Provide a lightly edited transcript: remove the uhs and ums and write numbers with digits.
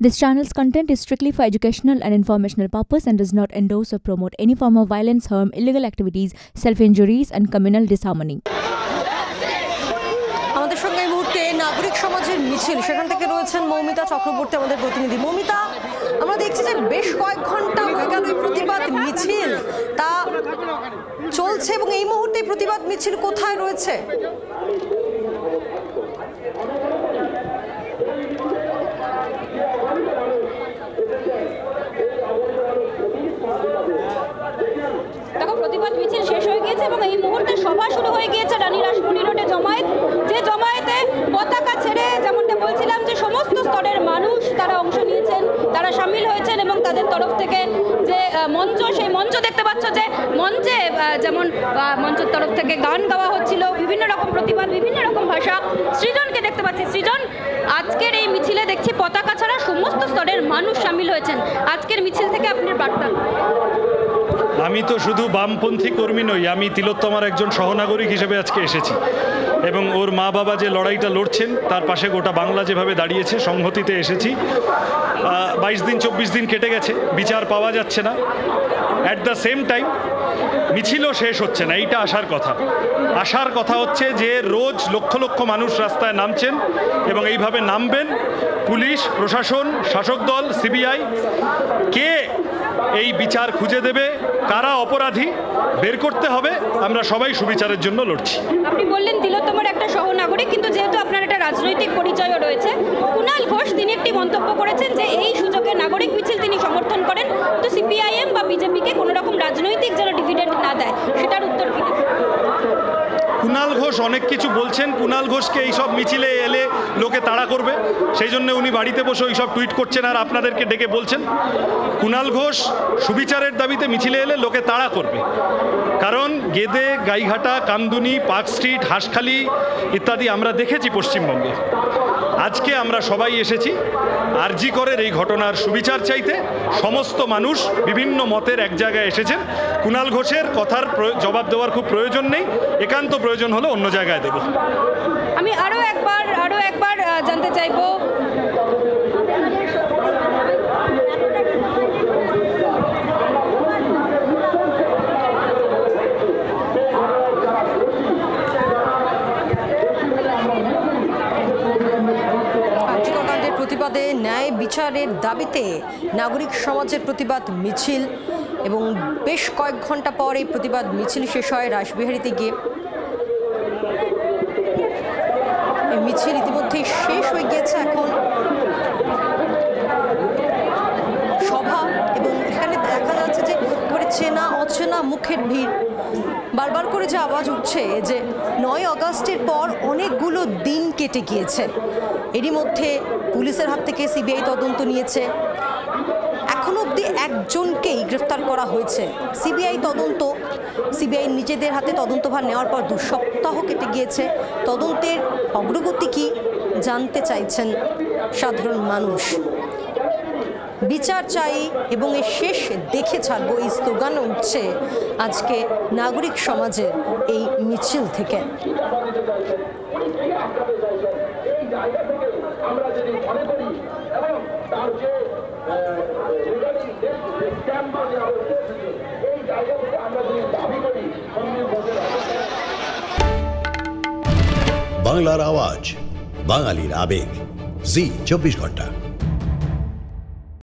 This channel's content is strictly for educational and informational purpose and does not endorse or promote any form of violence, harm, illegal activities, self-injuries and communal disharmony. আমাদের সঙ্গে এই মুহূর্তে নাগরিক সমাজের মিছিল সেখান থেকে রয়েছেন মৌমিতা চক্রবর্তী আমাদের প্রতিনিধি। মৌমিতা, আমরা দেখছি যে বেশ কয়েক ঘন্টা হয়ে গেল এই প্রতিবাদ মিছিল তা চলছে এবং এই মুহূর্তে প্রতিবাদ মিছিল কোথায় রয়েছে? প্রতিবাদ মিছিল শেষ হয়ে গিয়েছে এবং এই মুহূর্তে সভা শুরু হয়ে গিয়েছে রানী রাসমণি রোডে জমায়েত। যে জমায়েতে পতাকা ছেড়ে যেমনটা বলছিলাম যে সমস্ত স্তরের মানুষ তারা অংশ নিয়েছেন, তারা সামিল হয়েছেন এবং তাদের তরফ থেকে যে মঞ্চ, সেই মঞ্চ দেখতে পাচ্ছ যে মঞ্চে যেমন মঞ্চের তরফ থেকে গান গাওয়া হচ্ছিল, বিভিন্ন রকম প্রতিবাদ, বিভিন্ন রকম ভাষা। সৃজনকে দেখতে পাচ্ছি। সৃজন, আজকের এই মিছিলে দেখছি পতাকা ছাড়া সমস্ত স্তরের মানুষ সামিল হয়েছেন। আজকের মিছিল থেকে আপনার বার্তা? আমি তো শুধু বামপন্থী কর্মী নই, আমি তিলোত্তমার একজন সহনাগরিক হিসেবে আজকে এসেছি এবং ওর মা বাবা যে লড়াইটা লড়ছেন তার পাশে গোটা বাংলা যেভাবে দাঁড়িয়েছে সংহতিতে এসেছি। 22 দিন 24 দিন কেটে গেছে, বিচার পাওয়া যাচ্ছে না। অ্যাট দ্য সেম টাইম মিছিলও শেষ হচ্ছে না, এইটা আসার কথা হচ্ছে যে রোজ লক্ষ লক্ষ মানুষ রাস্তায় নামছেন এবং এইভাবে নামবেন। পুলিশ প্রশাসন, শাসক দল, সিবিআই কে এই বিচার খুঁজে দেবে, কারা অপরাধী বের করতে হবে। আমরা সবাই সুবিচারের জন্য লড়ছি। আপনি বললেন তিলোত্তমার একটা সহনাগরিক, কিন্তু যেহেতু আপনার একটা রাজনৈতিক পরিচয়ও রয়েছে, কুণাল ঘোষ তিনি একটি মন্তব্য করেছেন যে এই সুযোগে নাগরিক মিছিল তিনি সমর্থন করেন, তো সিপিআইএম বা বিজেপিকে কোনো রকম রাজনৈতিক যেন ডিভিডেন্ড না দেয়, সেটার উত্তর কি? কুণাল ঘোষ অনেক কিছু বলছেন। কুণাল ঘোষকে এইসব মিছিলে এলে লোকে তাড়া করবে, সেই জন্য উনি বাড়িতে বসে এইসব টুইট করছেন আর আপনাদেরকে ডেকে বলছেন। কুণাল ঘোষ সুবিচারের দাবিতে মিছিলে এলে লোকে তাড়া করবে, কারণ গেদে, গাইঘাটা, কামদুনি, পার্ক স্ট্রিট, হাঁসখালি ইত্যাদি আমরা দেখেছি পশ্চিমবঙ্গে। আজকে আমরা সবাই এসেছি আরজি করের এই ঘটনার সুবিচার চাইতে। সমস্ত মানুষ বিভিন্ন মতের এক জায়গায় এসেছেন। কুণাল ঘোষের কথার জবাব দেওয়ার খুব প্রয়োজন নেই, একান্ত প্রয়োজন হলে অন্য জায়গায় দেব। আমি আরও একবার জানতে চাইব, প্রতিবাদে ন্যায় বিচারের দাবিতে নাগরিক সমাজের প্রতিবাদ মিছিল এবং বেশ কয়েক ঘন্টা পর এই প্রতিবাদ মিছিল শেষ হয় রাসবিহারীতে গিয়ে। এই মিছিল ইতিমধ্যেই শেষ হয়ে গিয়েছে। এখন সভা এবং এখানে দেখা যাচ্ছে যে একেবারে চেনা অচেনা মুখের ভিড়। বারবার করে যে আওয়াজ উঠছে যে 9 আগস্টের পর অনেকগুলো দিন কেটে গিয়েছে, এরই মধ্যে পুলিশের হাত থেকে সিবিআই তদন্ত নিয়েছে, এখনো অবধি একজনকেই গ্রেফতার করা হয়েছে। সিবিআই নিজেদের হাতে তদন্তভার নেওয়ার পর 2 সপ্তাহ কেটে গিয়েছে। তদন্তের অগ্রগতি কি জানতে চাইছেন সাধারণ মানুষ। বিচার চাই এবং এর শেষ দেখে ছাড়বো, এই স্লোগান উঠছে আজকে নাগরিক সমাজের এই মিছিল থেকে। বাংলার আওয়াজ, বাঙালির আবেগ, জি 24 ঘন্টা।